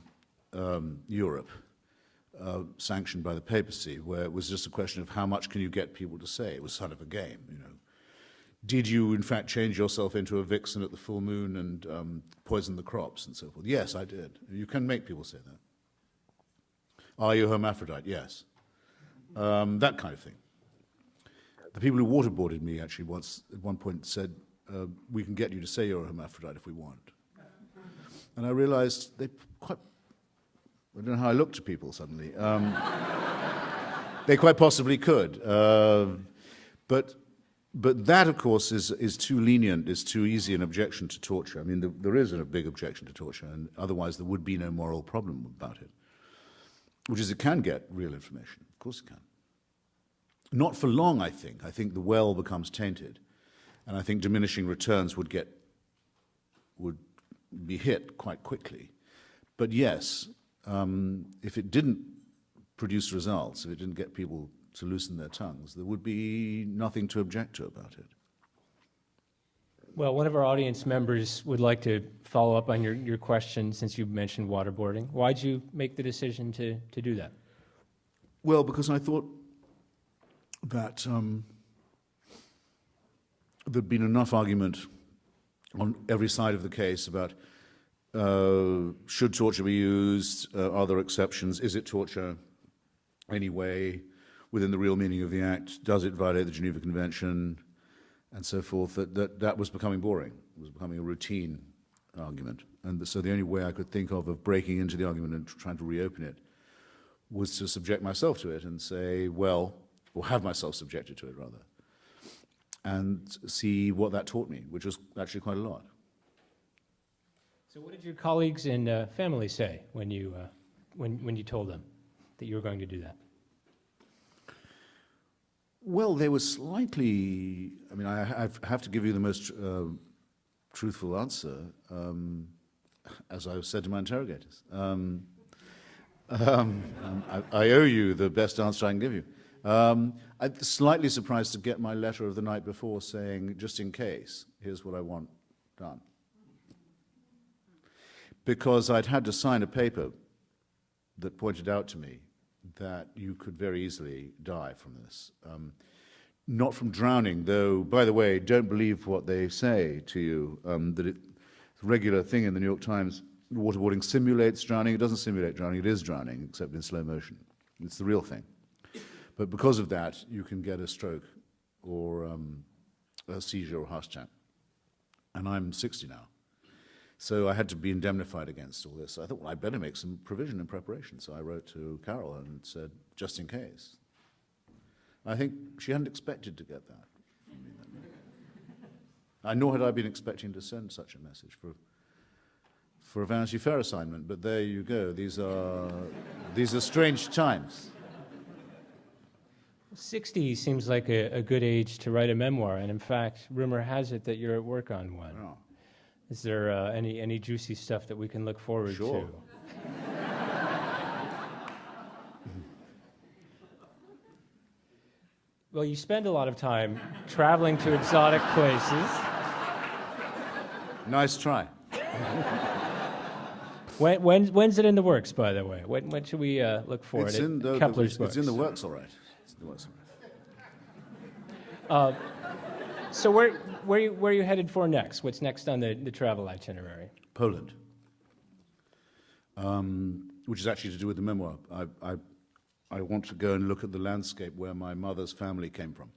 Europe, sanctioned by the papacy, where it was just a question of how much can you get people to say. It was sort of a game, you know. Did you, in fact, change yourself into a vixen at the full moon and poison the crops and so forth? Yes, I did. You can make people say that. Are you a hermaphrodite? Yes. That kind of thing. The people who waterboarded me actually once, at one point, said, we can get you to say you're a hermaphrodite if we want. And I realized I don't know how I looked to people suddenly. They quite possibly could. But that, of course, is too lenient, is too easy an objection to torture. I mean, there is a big objection to torture, and otherwise there would be no moral problem about it, which is it can get real information. Of course it can. Not for long, I think. I think the well becomes tainted, and I think diminishing returns would be hit quite quickly. But yes, if it didn't produce results, if it didn't get people to loosen their tongues, there would be nothing to object to about it. Well, one of our audience members would like to follow up on your question, since you mentioned waterboarding. Why'd you make the decision to do that? Well, because I thought that there'd been enough argument on every side of the case about should torture be used, are there exceptions, is it torture anyway, within the real meaning of the act, does it violate the Geneva Convention, and so forth, that was becoming boring. It was becoming a routine argument. And so the only way I could think of breaking into the argument and trying to reopen it was to subject myself to it and say, well, or have myself subjected to it, rather, and see what that taught me, which was actually quite a lot. So what did your colleagues and family say when you told them that you were going to do that? Well, they were slightly, I mean, I have to give you the most truthful answer, as I've said to my interrogators. I owe you the best answer I can give you. I'm slightly surprised to get my letter of the night before saying, just in case, here's what I want done. Because I'd had to sign a paper that pointed out to me that you could very easily die from this. Not from drowning, though, by the way, don't believe what they say to you, that it's a regular thing in the New York Times, waterboarding simulates drowning. It doesn't simulate drowning, it is drowning, except in slow motion. It's the real thing. But because of that, you can get a stroke or a seizure or heart attack. And I'm 60 now. So I had to be indemnified against all this. So I thought, well, I'd better make some provision and preparation. So I wrote to Carol and said, just in case. I think she hadn't expected to get that. Nor had I been expecting to send such a message for a Vanity Fair assignment. But there you go. These are strange times. 60 seems like a good age to write a memoir, and in fact, rumor has it that you're at work on one. Oh. Is there any juicy stuff that we can look forward Sure. to? Well, you spend a lot of time traveling to exotic places. Nice try. When's it in the works, by the way? When should we look for It's it? in the Kepler's it's in the books. works, all right. It's in the works, all right. So where are you headed for next? What's next on the travel itinerary? Poland, which is actually to do with the memoir. I want to go and look at the landscape where my mother's family came from.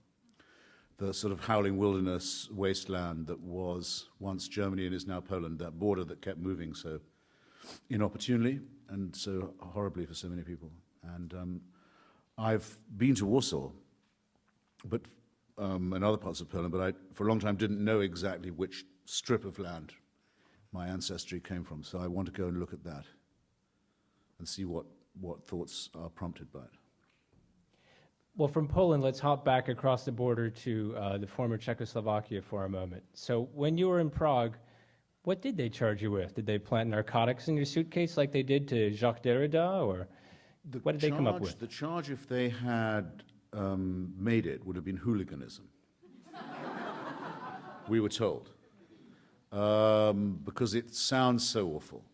The sort of howling wilderness wasteland that was once Germany and is now Poland, that border that kept moving so inopportunely and so horribly for so many people. And I've been to Warsaw, but and other parts of Poland, but I, for a long time, didn't know exactly which strip of land my ancestry came from. So I want to go and look at that and see what thoughts are prompted by it. Well, from Poland, let's hop back across the border to the former Czechoslovakia for a moment. So when you were in Prague, what did they charge you with? Did they plant narcotics in your suitcase like they did to Jacques Derrida, or what did they come up with? The charge, if they had made it, would have been hooliganism. We were told. Because it sounds so awful.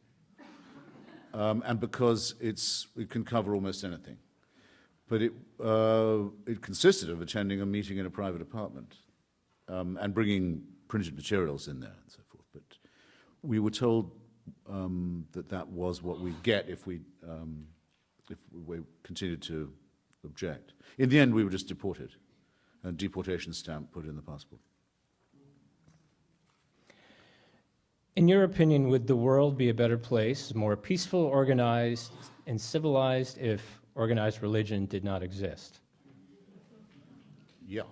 And because it can cover almost anything. But it consisted of attending a meeting in a private apartment and bringing printed materials in there and so forth. But we were told that was what we'd get if we continued to object. In the end, we were just deported, and a deportation stamp put in the passport. In your opinion, would the world be a better place, more peaceful, organized, and civilized if organized religion did not exist? Yeah.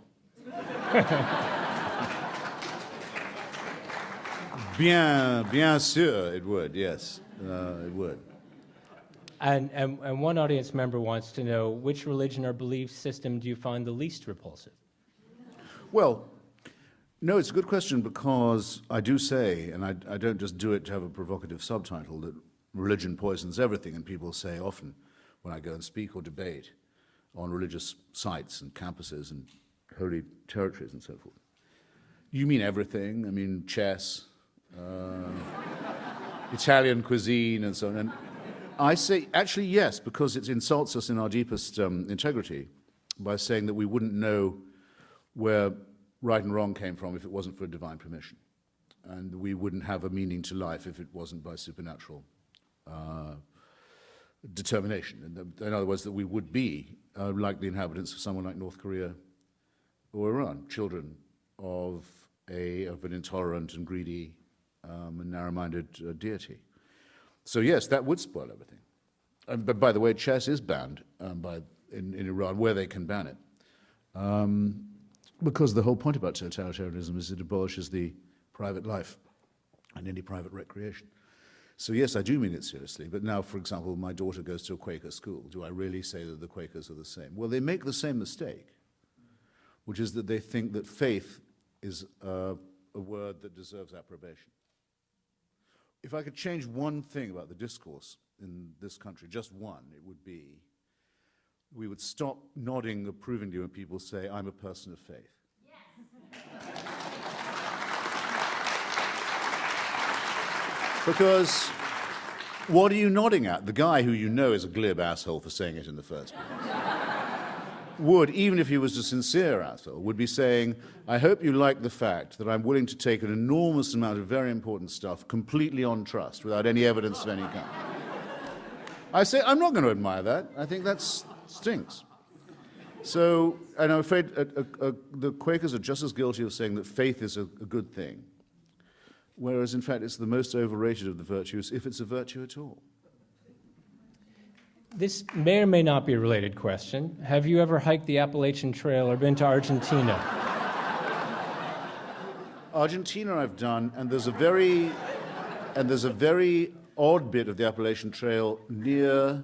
Bien sûr, it would, yes, it would. And one audience member wants to know, which religion or belief system do you find the least repulsive? Well, no, it's a good question, because I do say, and I don't just do it to have a provocative subtitle, that religion poisons everything, and people say often when I go and speak or debate on religious sites and campuses and holy territories and so forth. You mean everything? I mean chess, Italian cuisine and so on. And I say, actually, yes, because it insults us in our deepest integrity by saying that we wouldn't know where right and wrong came from if it wasn't for divine permission. And we wouldn't have a meaning to life if it wasn't by supernatural determination. In other words, that we would be like the inhabitants of somewhere like North Korea or Iran, children of an intolerant and greedy and narrow-minded deity. So yes, that would spoil everything. But by the way, chess is banned in Iran, where they can ban it. Because the whole point about totalitarianism is it abolishes the private life and any private recreation. So yes, I do mean it seriously. But now, for example, my daughter goes to a Quaker school. Do I really say that the Quakers are the same? Well, they make the same mistake, which is that they think that faith is a word that deserves approbation. If I could change one thing about the discourse in this country, just one, it would be we would stop nodding approvingly when people say, "I'm a person of faith." Yes. Because what are you nodding at? The guy who you know is a glib asshole for saying it in the first place would, even if he was a sincere asshole, would be saying, "I hope you like the fact that I'm willing to take an enormous amount of very important stuff completely on trust without any evidence of any kind." I say, I'm not going to admire that. I think that stinks. So, and I'm afraid the Quakers are just as guilty of saying that faith is a good thing, whereas in fact it's the most overrated of the virtues, if it's a virtue at all. This may or may not be a related question. Have you ever hiked the Appalachian Trail or been to Argentina? Argentina I've done, and there's a very odd bit of the Appalachian Trail near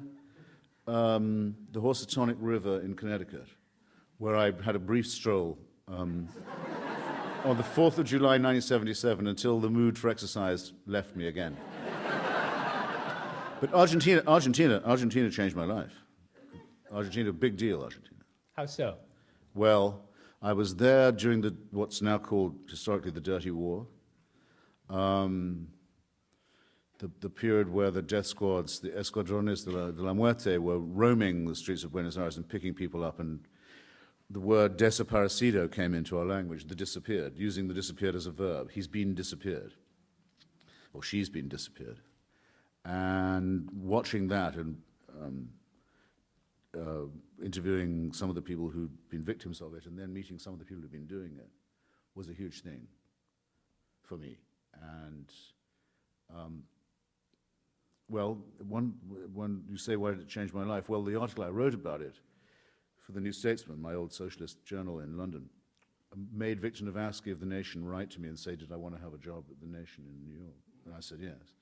the Housatonic River in Connecticut, where I had a brief stroll on the 4th of July 1977 until the mood for exercise left me again. But Argentina changed my life. Argentina, big deal, Argentina. How so? Well, I was there during what's now called historically the Dirty War, the period where the death squads, the Escuadrones de la Muerte, were roaming the streets of Buenos Aires and picking people up, and the word desaparecido came into our language, the disappeared, using the disappeared as a verb. He's been disappeared, or she's been disappeared. And watching that and interviewing some of the people who'd been victims of it and then meeting some of the people who'd been doing it was a huge thing for me. And, well, when you say, why did it change my life? Well, the article I wrote about it for the New Statesman, my old socialist journal in London, made Victor Navarsky of The Nation write to me and say, did I want to have a job at The Nation in New York? And I said, yes.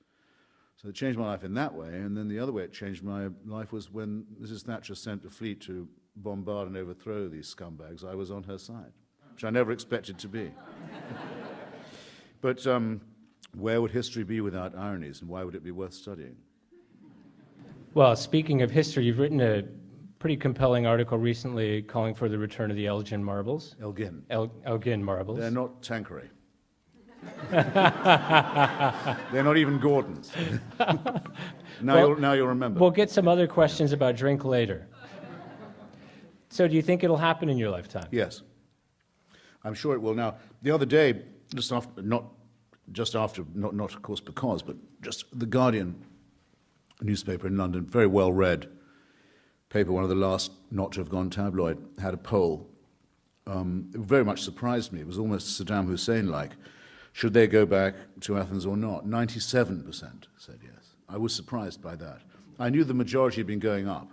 So it changed my life in that way, and then the other way it changed my life was when Mrs. Thatcher sent a fleet to bombard and overthrow these scumbags. I was on her side, which I never expected to be. But where would history be without ironies, and why would it be worth studying? Well, speaking of history, you've written a pretty compelling article recently calling for the return of the Elgin marbles. Elgin. Elgin marbles. They're not Tanqueray. They're not even Gordon's. Now you'll remember. We'll get some other questions about drink later. So do you think it'll happen in your lifetime? Yes. I'm sure it will. Now, the other day, not of course because, but just The Guardian newspaper in London, very well read paper, one of the last not to have gone tabloid, had a poll. It very much surprised me. It was almost Saddam Hussein-like. Should they go back to Athens or not? 97% said yes. I was surprised by that. I knew the majority had been going up.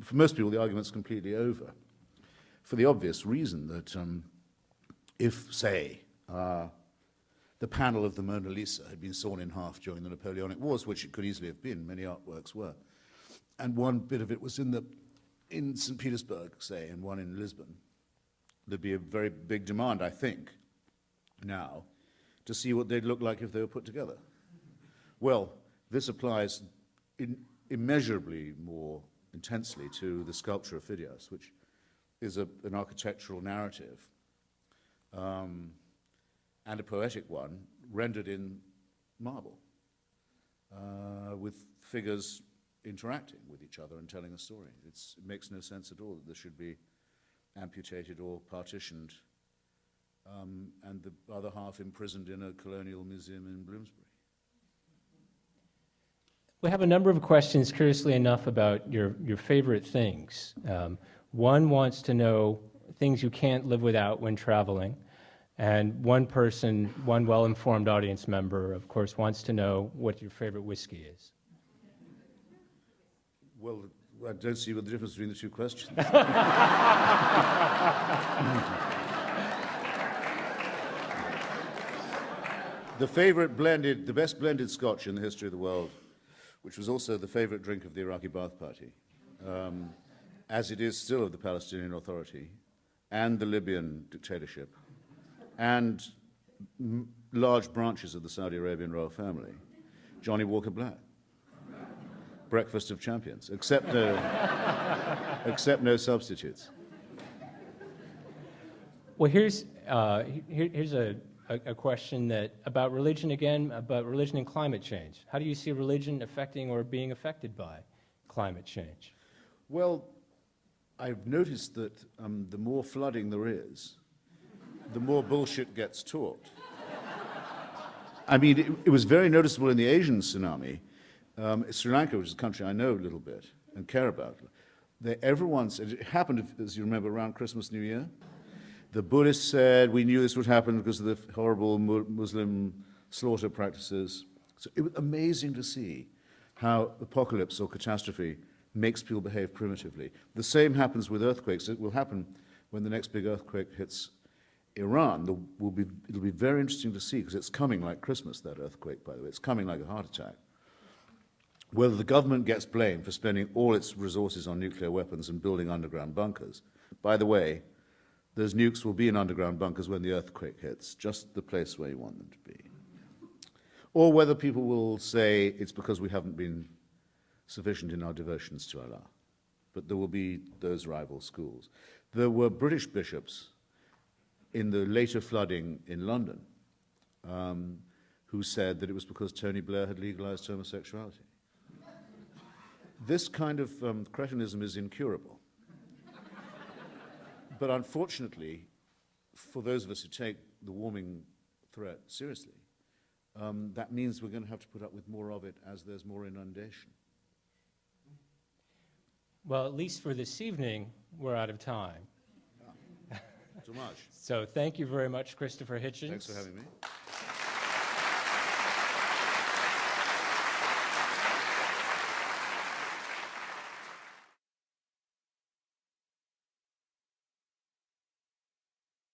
For most people, the argument's completely over, for the obvious reason that if, say, the panel of the Mona Lisa had been sawn in half during the Napoleonic Wars, which it could easily have been, many artworks were, and one bit of it was in St. Petersburg, say, and one in Lisbon, there'd be a very big demand, I think, now, to see what they'd look like if they were put together. Well, this applies immeasurably more intensely to the sculpture of Phidias, which is an architectural narrative and a poetic one rendered in marble with figures interacting with each other and telling a story. It makes no sense at all that this should be amputated or partitioned and the other half imprisoned in a colonial museum in Bloomsbury. We have a number of questions, curiously enough, about your favorite things. One wants to know things you can't live without when traveling, and one well-informed audience member, of course, wants to know what your favorite whiskey is. Well, I don't see what the difference between the two questions. The best blended Scotch in the history of the world, which was also the favorite drink of the Iraqi Ba'ath Party, as it is still of the Palestinian Authority, and the Libyan dictatorship, and large branches of the Saudi Arabian royal family, Johnny Walker Black. Breakfast of champions, except no substitutes. Well, here's a question about religion again, about religion and climate change. How do you see religion affecting or being affected by climate change? Well, I've noticed that the more flooding there is, the more bullshit gets taught. I mean, it was very noticeable in the Asian tsunami. Sri Lanka, which is a country I know a little bit and care about, it happened, as you remember, around Christmas, New Year. The Buddhists said, we knew this would happen because of the horrible Muslim slaughter practices. So it was amazing to see how apocalypse or catastrophe makes people behave primitively. The same happens with earthquakes. It will happen when the next big earthquake hits Iran. It'll be very interesting to see, because it's coming like Christmas, that earthquake, by the way. It's coming like a heart attack. whether the government gets blamed for spending all its resources on nuclear weapons and building underground bunkers. By the way, those nukes will be in underground bunkers when the earthquake hits, just the place where you want them to be. Or whether people will say it's because we haven't been sufficient in our devotions to Allah. But there will be those rival schools. There were British bishops in the later flooding in London who said that it was because Tony Blair had legalized homosexuality. This kind of cretinism is incurable. But unfortunately, for those of us who take the warming threat seriously, that means we're going to have to put up with more of it as there's more inundation. Well, at least for this evening, we're out of time. Too much. So thank you very much, Christopher Hitchens. Thanks for having me.